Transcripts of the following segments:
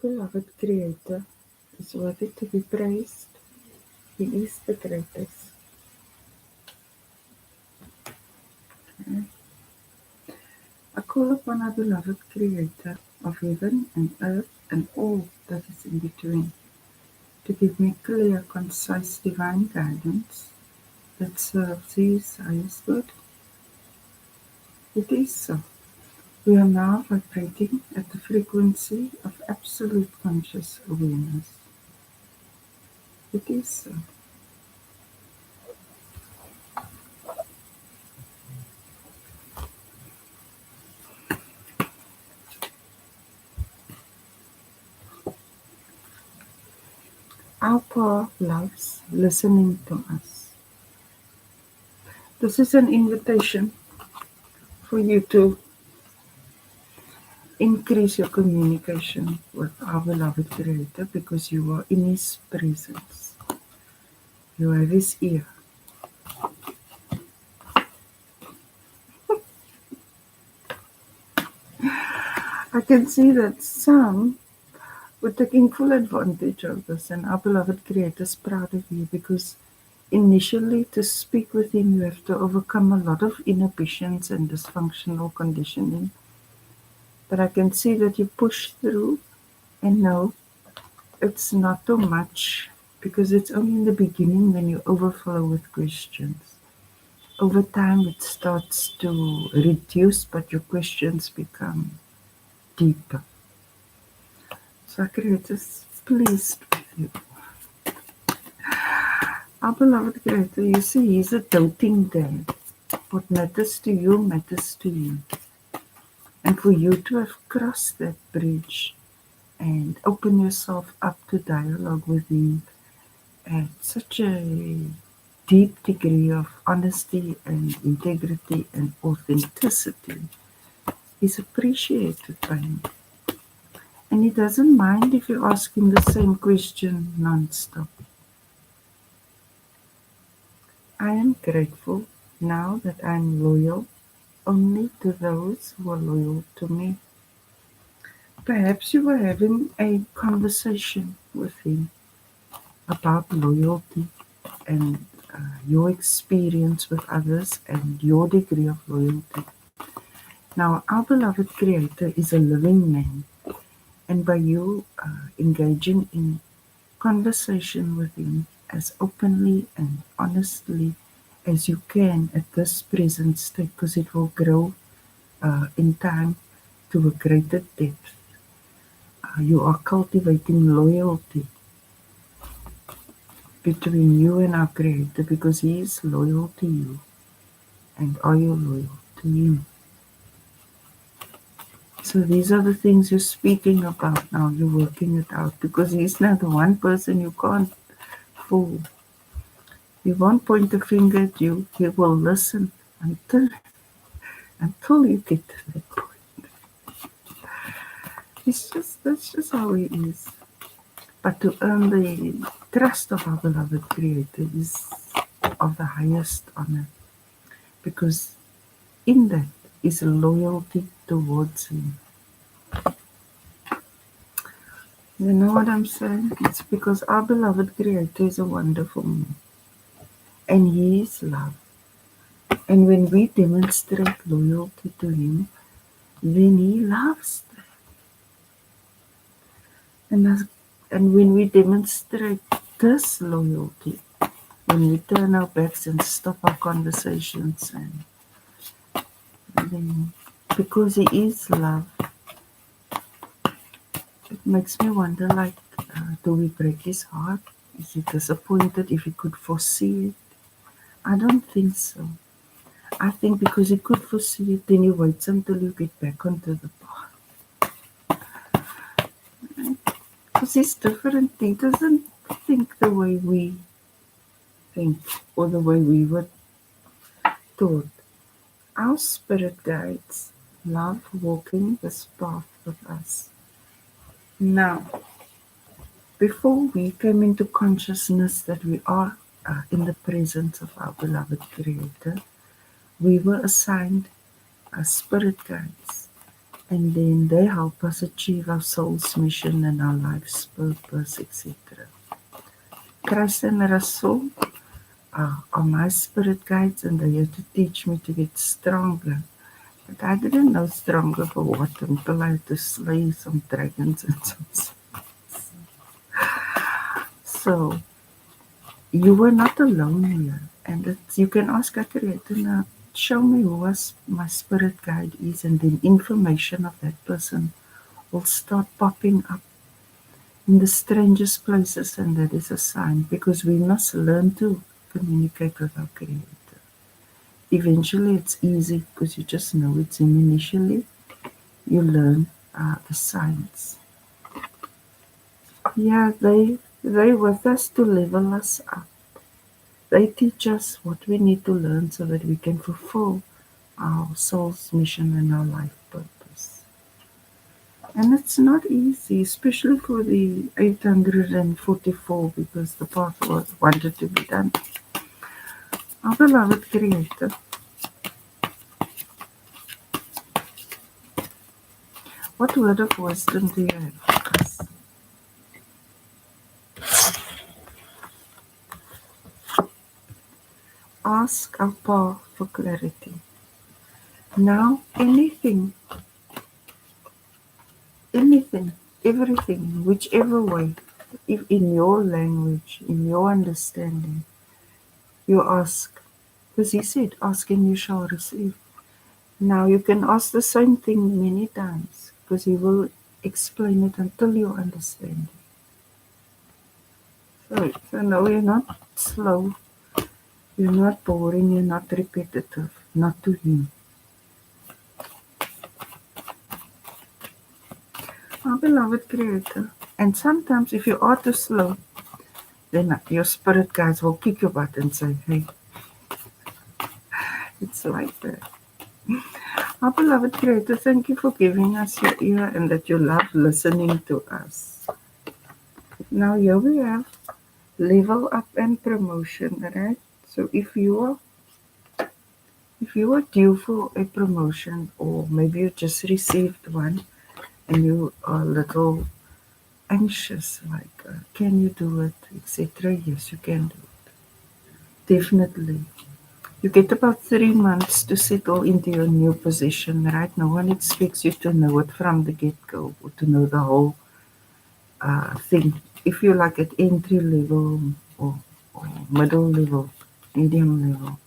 beloved Creator is worthy to be praised. He is the greatest. I call upon our beloved Creator of heaven and earth and all that is in between to give me clear, concise, divine guidance that serves His highest good. It is so. We are now vibrating at the frequency of absolute conscious awareness. It is so. Our Power loves listening to us. This is an invitation for you to increase your communication with our beloved Creator because you are in His presence. You have His ear. I can see that some were taking full advantage of this, and our beloved Creator is proud of you because initially to speak with Him you have to overcome a lot of inhibitions and dysfunctional conditioning. But I can see that you push through, and now it's not too much because it's only in the beginning when you overflow with questions. Over time it starts to reduce, but your questions become deeper. So our Creator is pleased with you. Our beloved Creator, you see, He's a doting dad. What matters to you matters to you. And for you to have crossed that bridge and open yourself up to dialogue with Him at such a deep degree of honesty and integrity and authenticity is appreciated by Him. And He doesn't mind if you ask Him the same question non-stop. I am grateful now that I am loyal only to those who are loyal to me. Perhaps you were having a conversation with Him about loyalty and your experience with others and your degree of loyalty. Now, our beloved Creator is a living man, and by you engaging in conversation with Him as openly and honestly as you can at this present state, because it will grow in time to a greater depth. You are cultivating loyalty between you and our Creator because He is loyal to you. And are you loyal to Him? So these are the things you're speaking about now. You're working it out because He's not the one person you can't fool. He won't point a finger at you. He will listen until you get to that point. That's just how He is. But to earn the trust of our beloved Creator is of the highest honor, because in that is loyalty towards Him. You know what I'm saying? It's because our beloved Creator is a wonderful man, and He is love. And when we demonstrate loyalty to Him, then He loves that. And when we demonstrate disloyalty, when we turn our backs and stop our conversations, and then because He is love, it makes me wonder, like, do we break His heart? Is He disappointed if He could foresee it? I don't think so. I think because He could foresee it, then He waits until you get back onto the path. Because He's different. He doesn't think the way we think or the way we were taught. Our spirit guides love walking this path with us. Now, before we came into consciousness that we are in the presence of our beloved Creator, we were assigned spirit guides and then they help us achieve our soul's mission and our life's purpose, etc. Christ and Rasul are my spirit guides, and they used to teach me to get stronger. But I didn't know stronger for what until I had to slay some dragons and some. So you were not alone here, and you can ask our Creator now. Show me who was my spirit guide is, and then information of that person will start popping up in the strangest places, and that is a sign because we must learn to communicate with our Creator. Eventually, it's easy because you just know it's Him. Initially, you learn the signs. Yeah, they with us to level us up. They teach us what we need to learn so that we can fulfill our soul's mission and our life purpose. And it's not easy, especially for the 844, because the path was wanted to be done. Our beloved Creator, what word of wisdom do you have for us? Ask our path for clarity. Now, anything, everything, whichever way, if in your language, in your understanding, you ask. Because He said, ask and you shall receive. Now you can ask the same thing many times because He will explain it until you understand it. So no, you're not slow, you're not boring, you're not repetitive, not to Him. Our beloved Creator. And sometimes if you are too slow, then your spirit guides will kick your butt and say, hey, it's like that. Our beloved Creator, thank you for giving us your ear and that you love listening to us. Now here we have level up and promotion, right? So if you are due for a promotion or maybe you just received one and you are a little anxious, like can you do it, etc. Yes, you can do it. Definitely. You get about 3 months to settle into your new position, right? No one expects you to know it from the get-go or to know the whole thing. If you're like at entry level or middle level, medium level.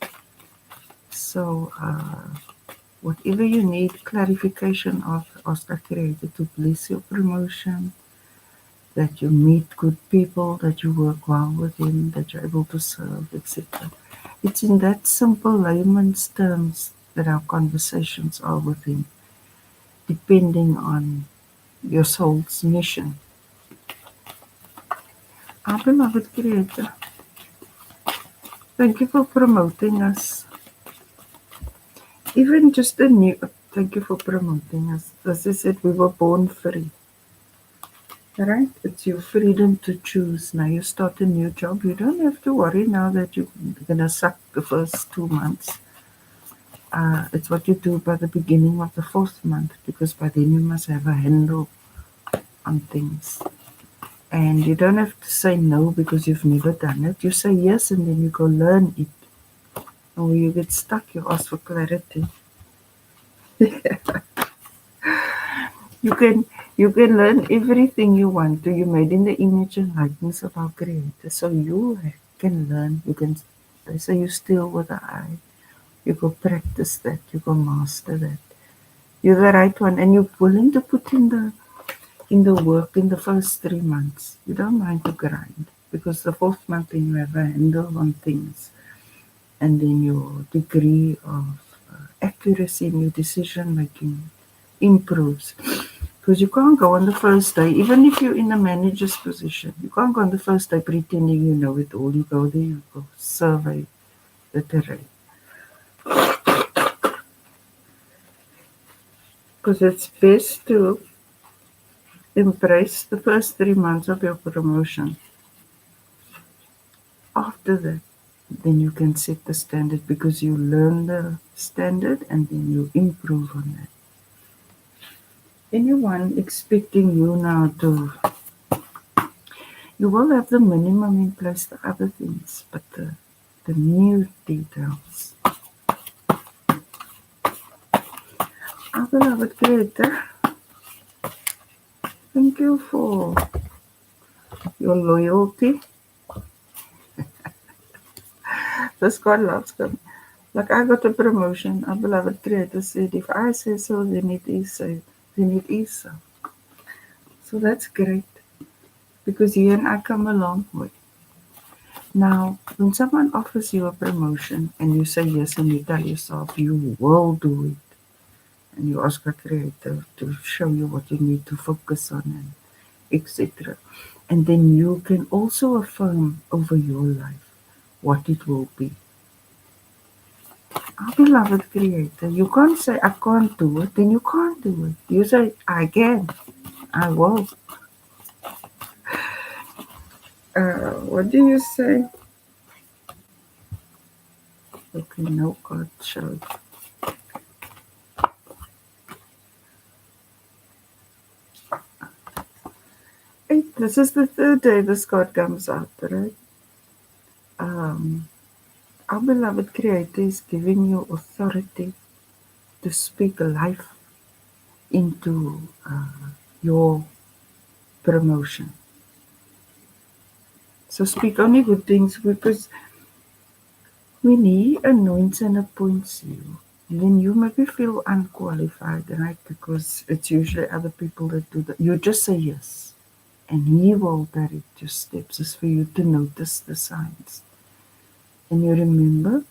So whatever you need clarification of, ask the Creator to bless your promotion, that you meet good people, that you work well with Him, that you're able to serve, etc. It's in that simple layman's terms that our conversations are with Him, depending on your soul's mission. Our beloved Creator, thank you for promoting us. Even just a new, thank you for promoting us. As I said, we were born free. Right? It's your freedom to choose. Now you start a new job. You don't have to worry now that you're gonna suck the first 2 months. It's what you do by the beginning of the fourth month because by then you must have a handle on things. And you don't have to say no because you've never done it. You say yes and then you go learn it. And when you get stuck, you ask for clarity. You can you can learn everything you want to. You made in the image and likeness of our Creator, so you can learn. You can. They say you steal with the eye. You go practice that. You go master that. You're the right one, and you're willing to put in the work in the first 3 months. You don't mind to grind because the fourth month then you have a handle on things, and then your degree of accuracy in your decision making improves. Because you can't go on the first day, even if you're in a manager's position, you can't go on the first day pretending you know it all. You go there, you go survey the terrain. Because it's best to embrace the first 3 months of your promotion. After that, then you can set the standard because you learn the standard and then you improve on that. Anyone expecting you now to, you will have the minimum in place for other things, but the new details. Our beloved Creator, thank you for your loyalty. This God loves God. Like I got a promotion, our beloved Creator said, if I say so, then it is so. Then it is so. So that's great because you and I come a long way. Now, when someone offers you a promotion and you say yes and you tell yourself you will do it, and you ask a creator to show you what you need to focus on and etc. And then you can also affirm over your life what it will be. Our beloved creator, you can't say I can't do it, then you can't do it. You say I can, I will. What do you say? Okay, no card showed. Hey, this is the third day this card comes out, right? Um, our beloved creator is giving you authority to speak life into your promotion. So speak only good things because when he anoints and appoints you, then you maybe feel unqualified, right? Because it's usually other people that do that. You just say yes, and he will direct your steps. It's for you to notice the signs. And you remember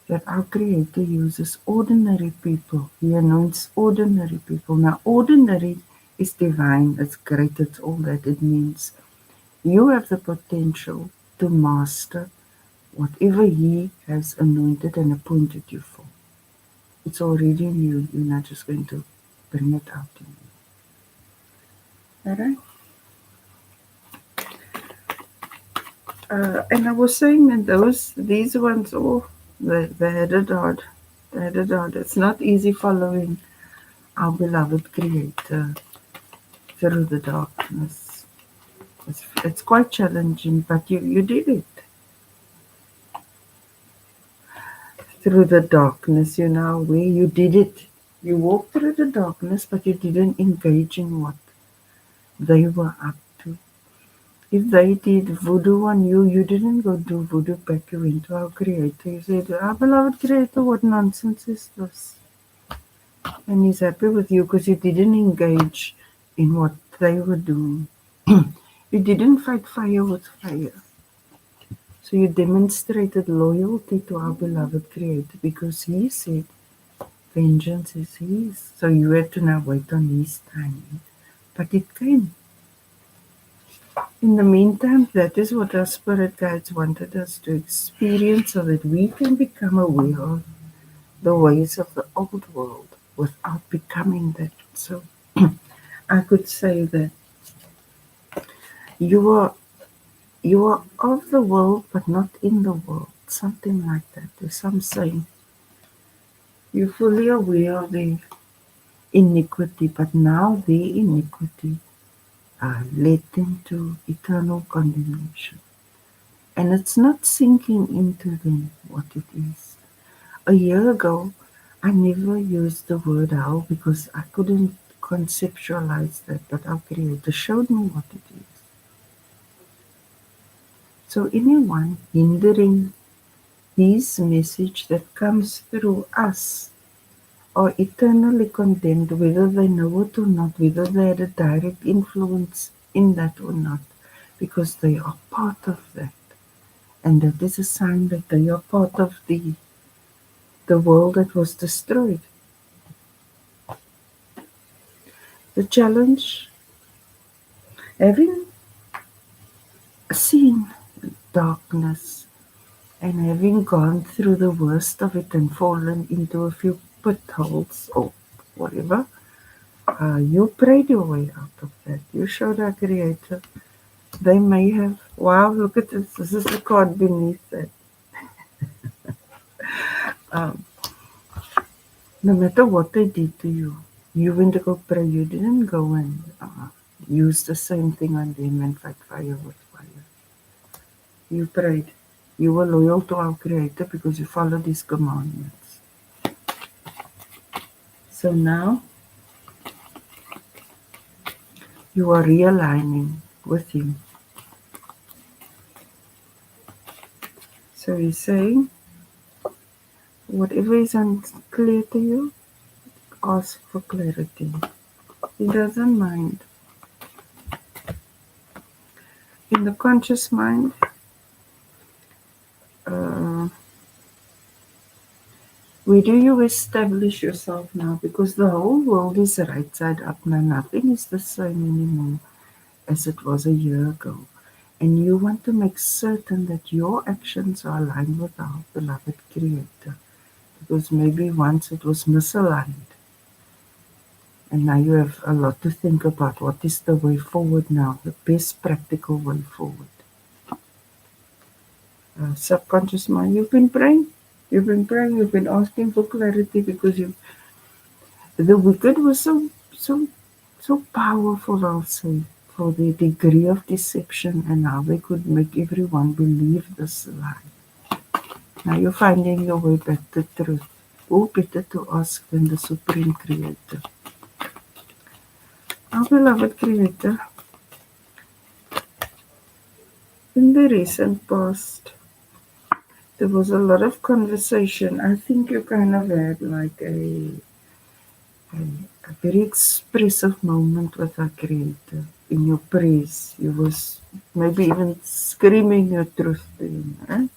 that our Creator uses ordinary people. He anoints ordinary people. Now, ordinary is divine. It's great. It's all that it means. You have the potential to master whatever He has anointed and appointed you for. It's already in you. You're not just going to bring it out in you. All right? And I was saying that these ones, they had it hard. They had it hard. It's not easy following our beloved Creator through the darkness. It's quite challenging, but you did it. Through the darkness, you know, where you did it. You walked through the darkness, but you didn't engage in what they were up to. If they did voodoo on you, you didn't go do voodoo back. You went to our Creator. You said, our beloved Creator, what nonsense is this? And He's happy with you because you didn't engage in what they were doing. You didn't fight fire with fire. So you demonstrated loyalty to our beloved Creator because He said, vengeance is His. So you had to now wait on His timing. But it came. In the meantime, that is what our spirit guides wanted us to experience so that we can become aware of the ways of the old world without becoming that. So I could say that you are you are of the world but not in the world. Something like that. There's some saying. You're fully aware of the iniquity, but now the iniquity led them to eternal condemnation. And it's not sinking into them what it is. A year ago, I never used the word hell because I couldn't conceptualize that, but our Creator showed me what it is. So anyone hindering His message that comes through us are eternally condemned, whether they know it or not, whether they had a direct influence in that or not, because they are part of that. And that is a sign that they are part of the world that was destroyed. The challenge, having seen darkness and having gone through the worst of it and fallen into a few potholes or whatever, you prayed your way out of that. You showed our Creator. They may have, wow, look at this. This is the card beneath that. Um, no matter what they did to you, You went to go pray. You didn't go and use the same thing on them and fight fire with fire. You prayed. You were loyal to our Creator because you followed His commandments. So now you are realigning with Him. So He's saying, whatever is unclear to you, ask for clarity. He doesn't mind. In the conscious mind, uh, where do you establish yourself now? Because the whole world is right side up now. Nothing is the same anymore as it was a year ago. And you want to make certain that your actions are aligned with our beloved Creator. Because maybe once it was misaligned. And now you have a lot to think about. What is the way forward now? The best practical way forward. Subconscious mind, you've been praying. You've been praying. You've been asking for clarity because the wicked was so powerful, I'll say, for the degree of deception and how they could make everyone believe this lie. Now you're finding your way back to truth. Who better to ask than the Supreme Creator? Our beloved Creator, in the recent past, there was a lot of conversation. I think you kind of had like a, a very expressive moment with our Creator. In your praise, you was maybe even screaming your truth to Him, right?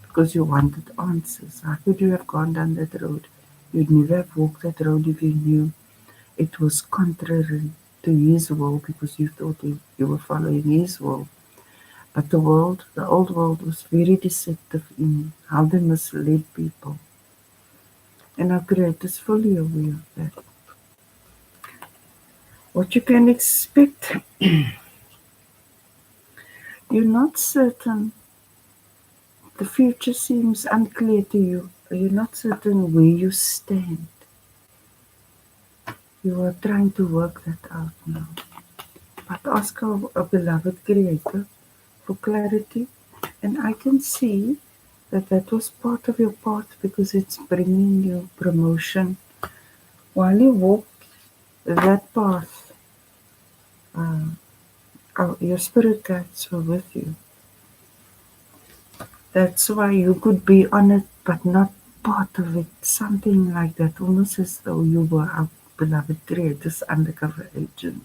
Because you wanted answers. How could you have gone down that road? You'd never have walked that road if you knew it was contrary to His will because you thought you were following His will. But the old world was very deceptive in how they misled people. And our Creator is fully aware of that. What you can expect, you're not certain. The future seems unclear to you. You're not certain where you stand. You are trying to work that out now. But ask our beloved Creator for clarity. And I can see that that was part of your path because it's bringing you promotion. While you walk that path, uh, your spirit guides were with you. That's why you could be on it, but not part of it. Something like that, almost as though you were our beloved Creator's undercover agent.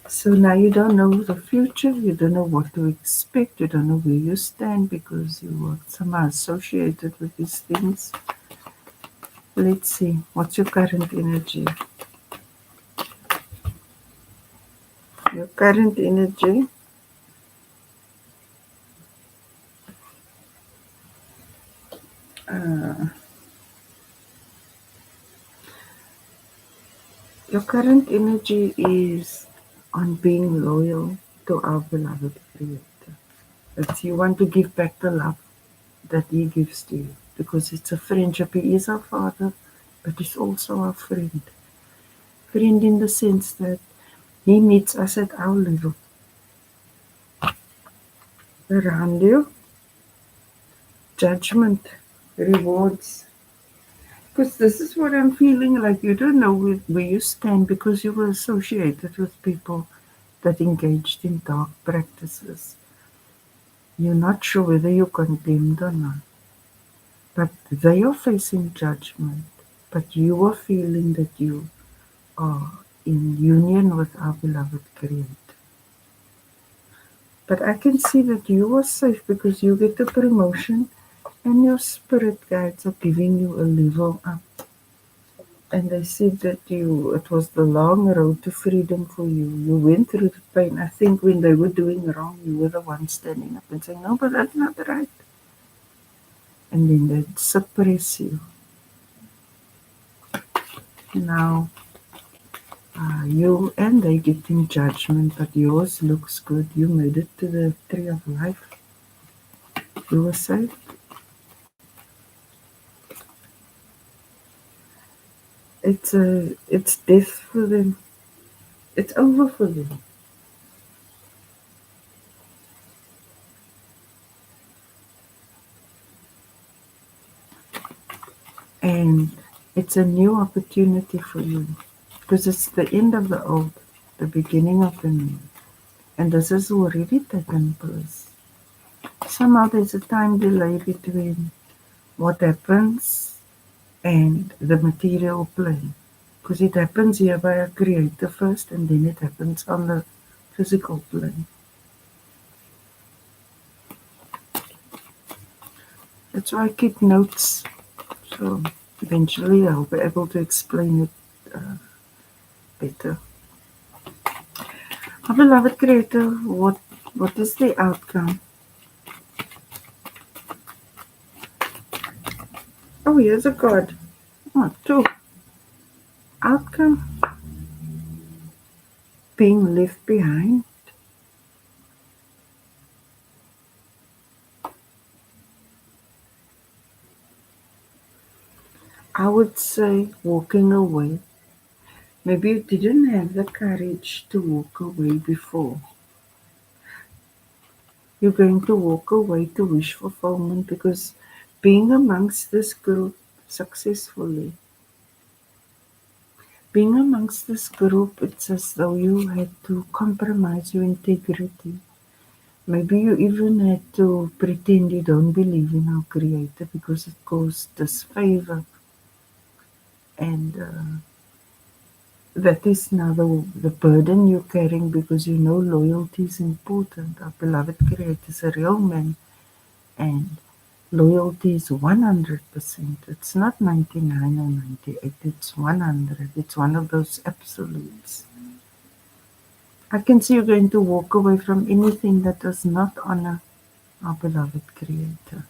So now you don't know the future, you don't know what to expect, you don't know where you stand because you were somehow associated with these things. Let's see, what's your current energy? Your current energy, uh, your current energy is on being loyal to our beloved Creator. That you want to give back the love that He gives to you because it's a friendship. He is our Father, but He's also our friend. Friend in the sense that He meets us at our level. Around you, judgment, rewards. Because this is what I'm feeling like you don't know where you stand because you were associated with people that engaged in dark practices. You're not sure whether you're condemned or not. But they are facing judgment. But you are feeling that you are in union with our beloved Creator. But I can see that you are safe because you get a promotion and your spirit guides are giving you a level up. And they said that it was the long road to freedom for you. You went through the pain. I think when they were doing wrong, you were the one standing up and saying, no, but that's not right. And then they'd suppress you. Now, you and they getting judgment, but yours looks good. You made it to the tree of life. You were safe. it's death for them. It's over for them. And it's a new opportunity for you because it's the end of the old, the beginning of the new. And this has already taken place. Somehow there's a time delay between what happens and the material plane. Because it happens here by a creator first and then it happens on the physical plane. That's why I keep notes. So eventually I'll be able to explain it better. Our beloved creator, what is the outcome? Oh, here's a card. Oh, two. Outcome being left behind. I would say walking away. Maybe you didn't have the courage to walk away before. You're going to walk away to wish fulfillment because being amongst this group successfully, being amongst this group, it's as though you had to compromise your integrity. Maybe you even had to pretend you don't believe in our Creator because it caused disfavor. And that is now the burden you're carrying because you know loyalty is important. Our beloved Creator is a real man, and loyalty is 100%. It's not 99 or 98, it's 100. It's one of those absolutes. I can see you're going to walk away from anything that does not honor our beloved Creator.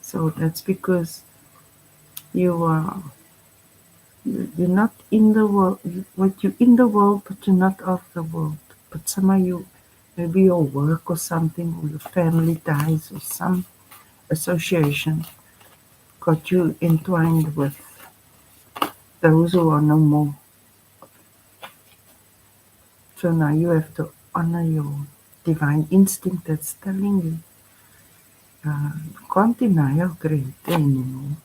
So that's because you are you're not in the world. What you're in the world, but you're not of the world. But somehow you, maybe your work or something, or your family ties, or some association got you entwined with those who are no more. So now you have to honor your divine instinct that's telling you, you can't deny your Creator anymore.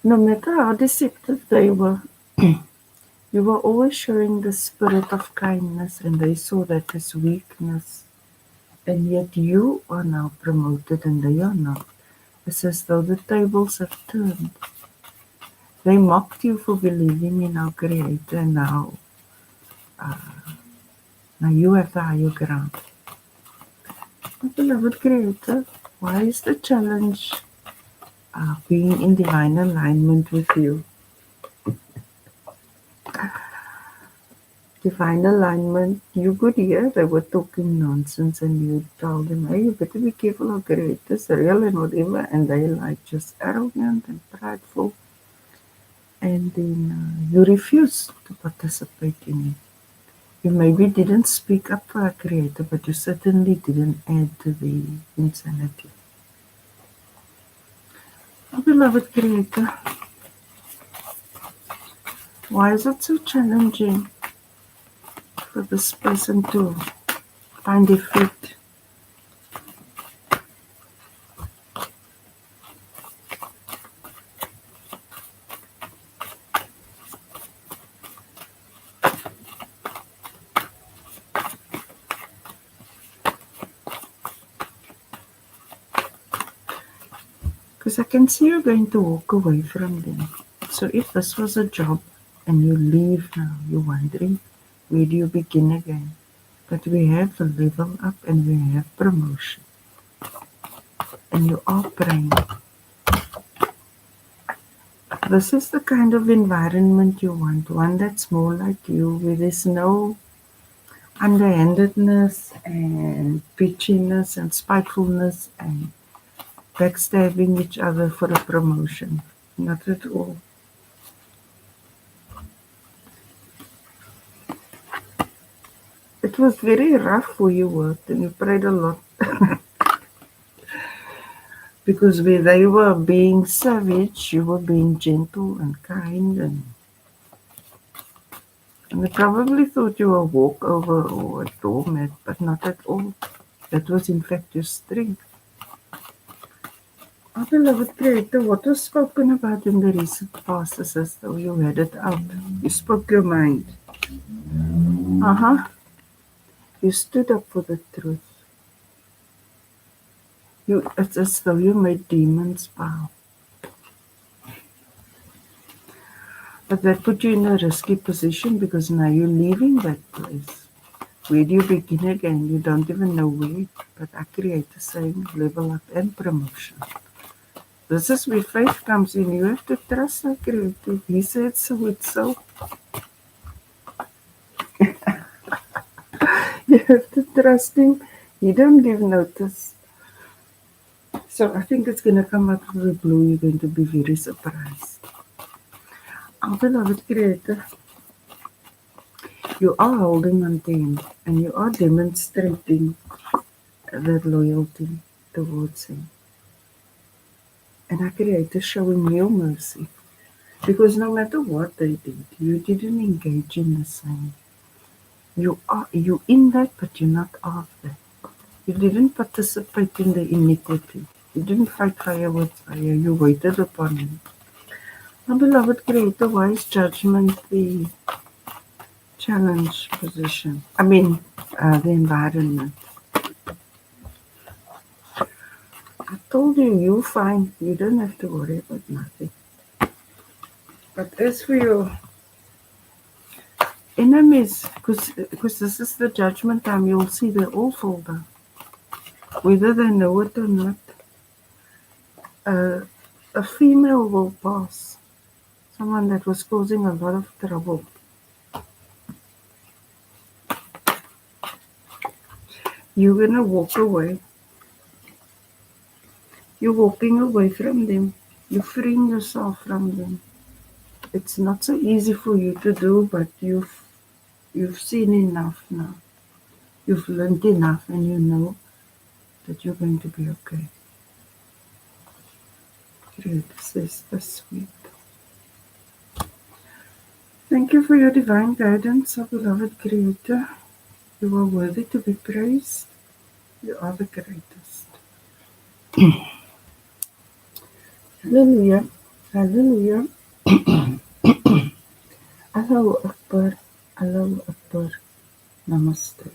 No matter how deceptive they were, you were always showing the spirit of kindness, and they saw that as weakness. And yet you are now promoted and they are not. It's as though the tables have turned. They mocked you for believing in our Creator, and now you have the higher ground. My beloved Creator, why is the challenge being in divine alignment with you? Divine alignment, you could hear they were talking nonsense and you told them, hey, you better be careful of Creator's real and whatever, and they like just arrogant and prideful, and then you refuse to participate in it. You maybe didn't speak up for a Creator, but you certainly didn't add to the insanity. Oh, beloved Creator, why is it so challenging for this person to find their feet? Because I can see you're going to walk away from them. So if this was a job and you leave now, you're wondering, where do you begin again? But we have a level up and we have promotion. And you are praying. This is the kind of environment you want, one that's more like you, where there's no underhandedness and bitchiness and spitefulness and backstabbing each other for a promotion. Not at all. It was very rough where you worked and you prayed a lot. Because where they were being savage, you were being gentle and kind, and they probably thought you were a walkover or a doormat, but not at all. That was in fact your strength. Our beloved Creator, what was spoken about in the recent past is as though you had it out. You spoke your mind. Uh-huh. You stood up for the truth. It's as though you made demons bow. But that put you in a risky position because now you're leaving that place. Where do you begin again? You don't even know where. But I create the same level up and promotion. This is where faith comes in. You have to trust our Creator. He said so, it's so. You have to trust Him. He don't give notice. So I think it's going to come out of the blue. You're going to be very surprised. Our beloved Creator, you are holding on to Him and you are demonstrating that loyalty towards Him. And our Creator showing you mercy. Because no matter what they did, you didn't engage in the same. You in that, but you're not of that. You didn't participate in the iniquity. You didn't fight fire with fire. You waited upon Him. Our beloved Creator, why is judgment the challenge position? The environment. I told you, you're fine. You don't have to worry about nothing. But as for your enemies, because this is the judgment time, you'll see they all fall down. Whether they know it or not, a female will pass. Someone that was causing a lot of trouble. You're going to walk away. You're walking away from them. You're freeing yourself from them. It's not so easy for you to do, but you've seen enough now. You've learned enough and you know that you're going to be okay. Creator says this week. Thank you for your divine guidance, our beloved Creator. You are worthy to be praised. You are the greatest. Hallelujah. Hallelujah. Allahu Akbar. Allahu Akbar. Namaste.